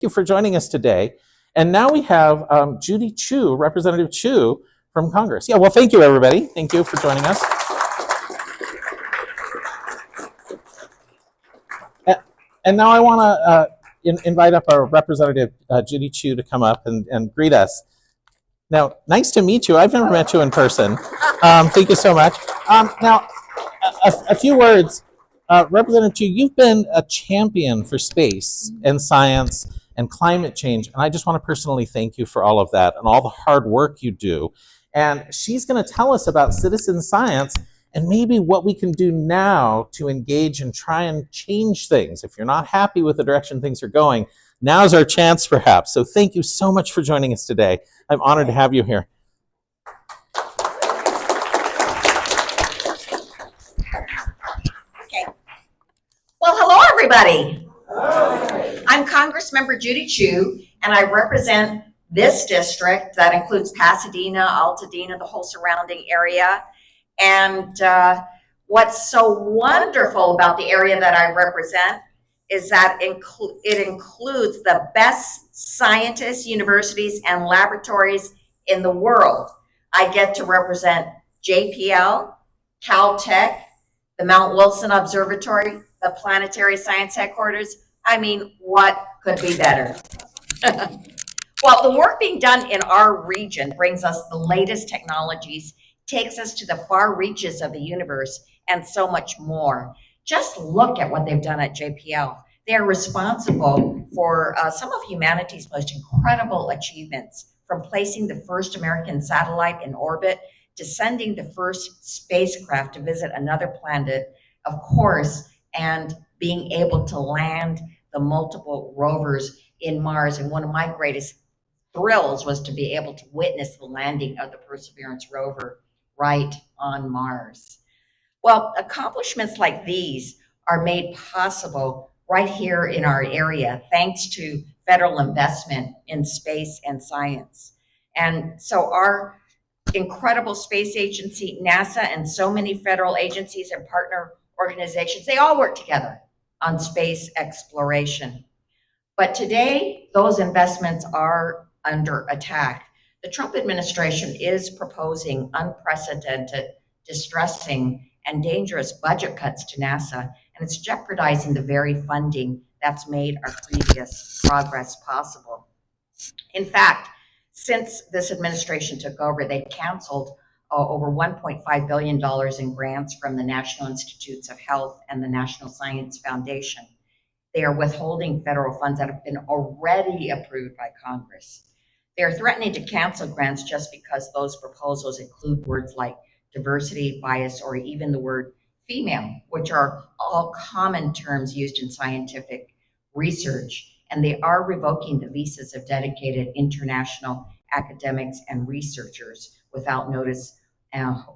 you for joining us today. And now we have Judy CHU, Representative CHU from Congress. Yeah, well, thank you, everybody. Thank you for joining us. And now I want to invite up our Representative Judy CHU to come up and greet us. Now, nice to meet you. I've never met you in person. Thank you so much. Now, a few words. Representative CHU, you've been a champion for space and science and climate change, and I just want to personally thank you for all of that and all the hard work you do. And she's going to tell us about citizen science and maybe what we can do now to engage and try and change things. If you're not happy with the direction things are going, now's our chance perhaps. So thank you so much for joining us today. I'm honored to have you here. Okay. Well, hello everybody. Hello. I'm Congressmember Judy CHU, and I represent this district that includes Pasadena, Altadena, the whole surrounding area. And what's so wonderful about the area that I represent is that it includes the best scientists, universities, and laboratories in the world. I get to represent JPL, Caltech, the Mount Wilson Observatory, the Planetary Science Headquarters. I mean, what could be better? Well, the work being done in our region brings us the latest technologies, takes us to the far reaches of the universe, and so much more. Just look at what they've done at JPL. They are responsible for some of humanity's most incredible achievements, from placing the first American satellite in orbit to sending the first spacecraft to visit another planet, of course, and being able to land the multiple rovers in Mars. And one of my greatest thrills was to be able to witness the landing of the Perseverance rover right on Mars. Well, accomplishments like these are made possible right here in our area, thanks to federal investment in space and science. And so our incredible space agency, NASA, and so many federal agencies and partner organizations, they all work together on space exploration. But today, those investments are under attack. The Trump administration is proposing unprecedented, distressing, and dangerous budget cuts to NASA, and it's jeopardizing the very funding that's made our previous progress possible. In fact, since this administration took over, they canceled over $1.5 billion in grants from the National Institutes of Health and the National Science Foundation. They are withholding federal funds that have been already approved by Congress. They're threatening to cancel grants just because those proposals include words like diversity, bias, or even the word female, which are all common terms used in scientific research. And they are revoking the visas of dedicated international academics and researchers without notice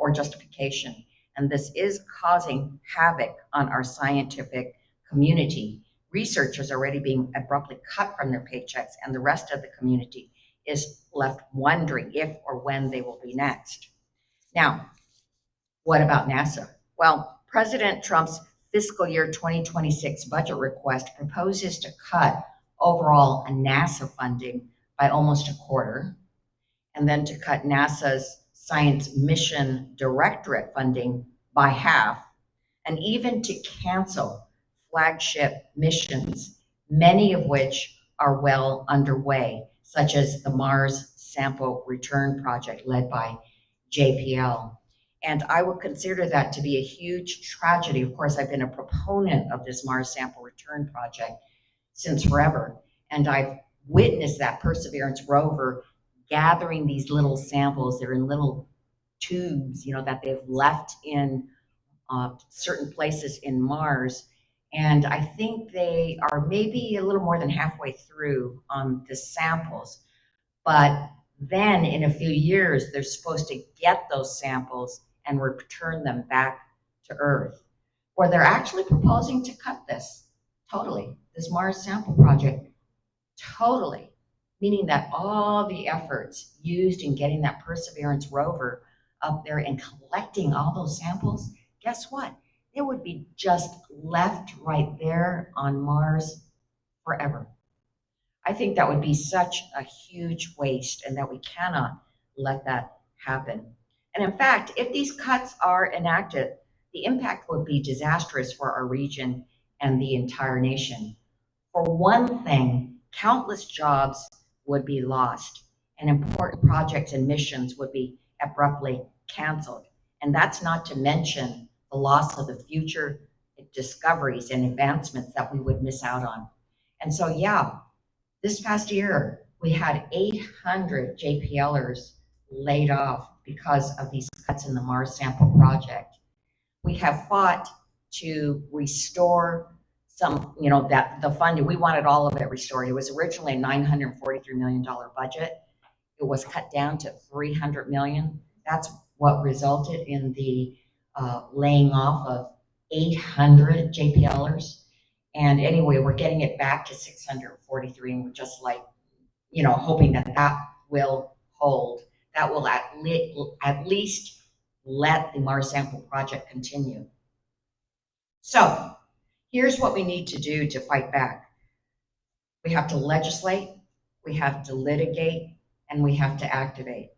or justification. And this is causing havoc on our scientific community. Researchers are already being abruptly cut from their paychecks, and the rest of the community is left wondering if or when they will be next. Now, what about NASA? Well, President Trump's fiscal year 2026 budget request proposes to cut overall NASA funding by almost a quarter, and then to cut NASA's Science Mission Directorate funding by half, and even to cancel flagship missions, many of which are well underway, such as the Mars Sample Return Project led by JPL. And I would consider that to be a huge tragedy. Of course, I've been a proponent of this Mars Sample Return Project since forever. And I've witnessed that Perseverance rover gathering these little samples. They're in little tubes, that they've left in certain places in Mars. And I think they are maybe a little more than halfway through on the samples. But then in a few years, they're supposed to get those samples and return them back to Earth. Or they're actually proposing to cut this totally, this Mars Sample Project, totally. Meaning that all the efforts used in getting that Perseverance rover up there and collecting all those samples, guess what? It would be just left right there on Mars forever. I think that would be such a huge waste and that we cannot let that happen. And in fact, if these cuts are enacted, the impact would be disastrous for our region and the entire nation. For one thing, countless jobs would be lost and important projects and missions would be abruptly canceled. And that's not to mention the loss of the future discoveries and advancements that we would miss out on. And so, yeah, this past year, we had 800 JPLers laid off because of these cuts in the Mars Sample Project. We have fought to restore some, that the funding, we wanted all of it restored. It was originally a $943 million budget. It was cut down to $300 million. That's what resulted in the laying off of 800 JPLers. And anyway, we're getting it back to 643, and we're just hoping that that will hold. That will at least let the Mars Sample Project continue. So here's what we need to do to fight back. We have to legislate, we have to litigate, and we have to activate.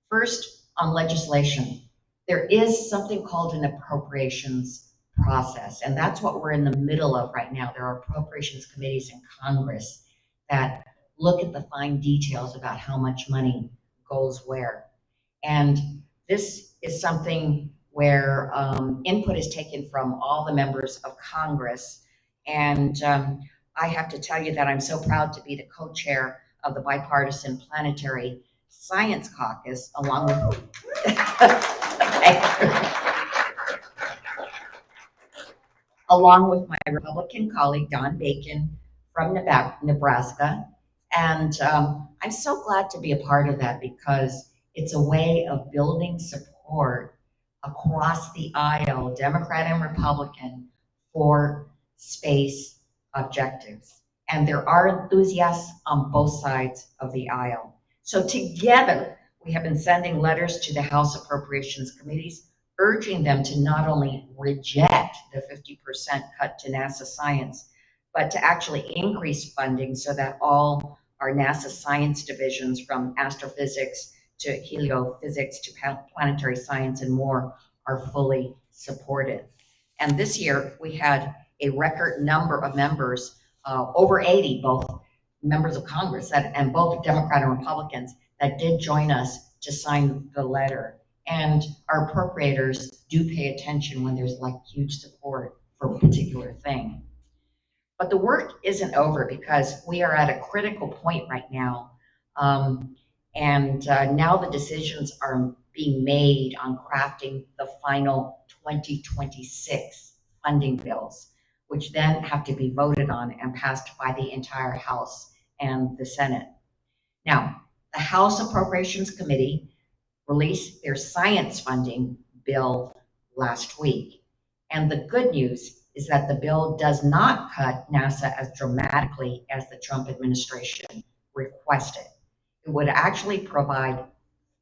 First, on legislation, there is something called an appropriations process, and that's what we're in the middle of right now. There are appropriations committees in Congress that look at the fine details about how much money goes where. And this is something where input is taken from all the members of Congress. And I have to tell you that I'm so proud to be the co-chair of the Bipartisan Planetary Science Caucus, along with along with my Republican colleague, Don Bacon from Nebraska. And I'm so glad to be a part of that because it's a way of building support across the aisle, Democrat and Republican, for space objectives. And there are enthusiasts on both sides of the aisle. So together, we have been sending letters to the House Appropriations Committees, urging them to not only reject the 50% cut to NASA science, but to actually increase funding so that all our NASA science divisions, from astrophysics to heliophysics to planetary science and more, are fully supported. And this year, we had a record number of members, over 80, both members of Congress and both Democrat and Republicans, that did join us to sign the letter. And our appropriators do pay attention when there's huge support for a particular thing. But the work isn't over because we are at a critical point right now. Now the decisions are being made on crafting the final 2026 funding bills, which then have to be voted on and passed by the entire House and the Senate. Now, the House Appropriations Committee released their science funding bill last week. And the good news is that the bill does not cut NASA as dramatically as the Trump administration requested. It would actually provide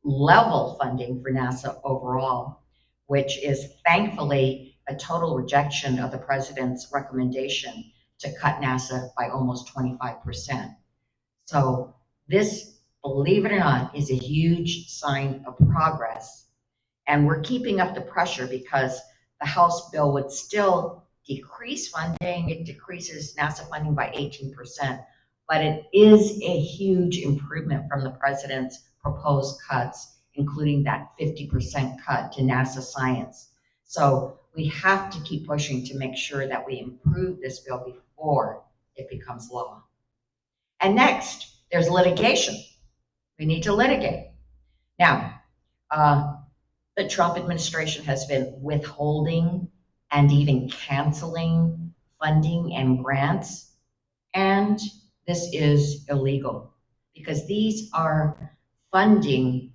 level funding for NASA overall, which is thankfully a total rejection of the president's recommendation to cut NASA by almost 25%. So this, believe it or not, is a huge sign of progress. And we're keeping up the pressure because the House bill would still decrease funding. It decreases NASA funding by 18%, but it is a huge improvement from the president's proposed cuts, including that 50% cut to NASA science. So we have to keep pushing to make sure that we improve this bill before it becomes law. And next, there's litigation. We need to litigate. Now, the Trump administration has been withholding and even canceling funding and grants, and this is illegal because these are funding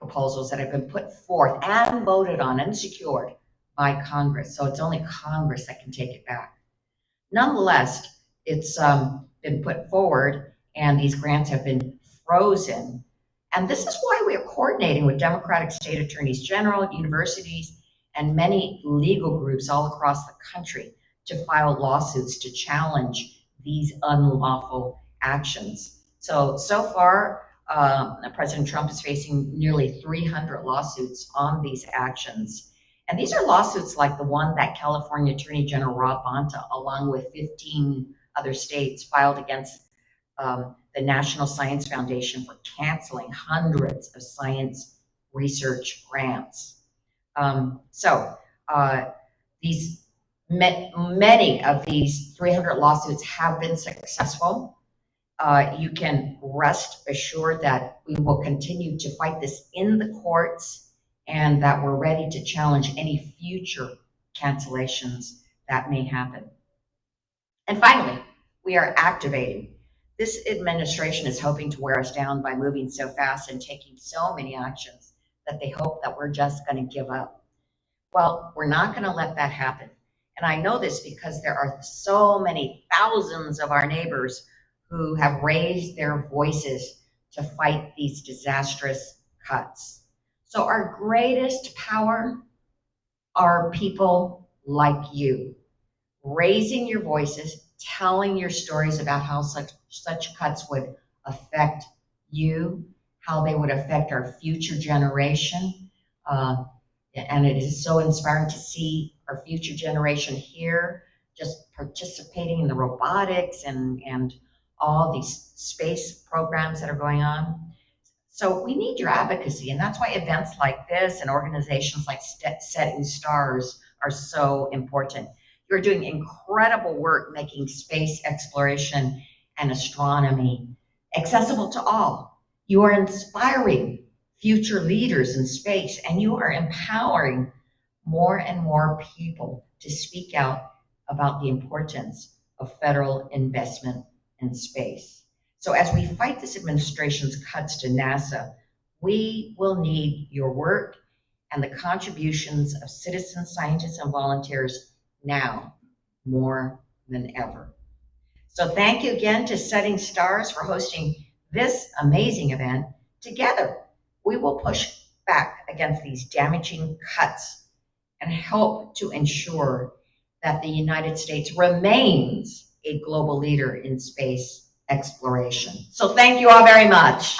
proposals that have been put forth and voted on and secured by Congress. So it's only Congress that can take it back. Nonetheless, it's been put forward and these grants have been frozen. And this is why we are coordinating with Democratic state attorneys general, universities, and many legal groups all across the country to file lawsuits to challenge these unlawful actions. So far, President Trump is facing nearly 300 lawsuits on these actions. And these are lawsuits like the one that California Attorney General Rob Bonta, along with 15 other states, filed against the National Science Foundation for canceling hundreds of science research grants. These many of these 300 lawsuits have been successful. You can rest assured that we will continue to fight this in the courts and that we're ready to challenge any future cancellations that may happen. And finally, we are activating. This administration is hoping to wear us down by moving so fast and taking so many actions that they hope that we're just going to give up. Well, we're not going to let that happen. And I know this because there are so many thousands of our neighbors who have raised their voices to fight these disastrous cuts. So our greatest power are people like you, raising your voices, telling your stories about how such cuts would affect you, how they would affect our future generation. And it is so inspiring to see our future generation here just participating in the robotics and all these space programs that are going on. So we need your advocacy, and that's why events like this and organizations like Setting Stars are so important. You're doing incredible work making space exploration and astronomy accessible to all. You are inspiring future leaders in space, and you are empowering more and more people to speak out about the importance of federal investment in space. So as we fight this administration's cuts to NASA, we will need your work and the contributions of citizen scientists and volunteers now more than ever. So thank you again to Setting Stars for hosting this amazing event. Together, we will push back against these damaging cuts and help to ensure that the United States remains a global leader in space exploration. So thank you all very much.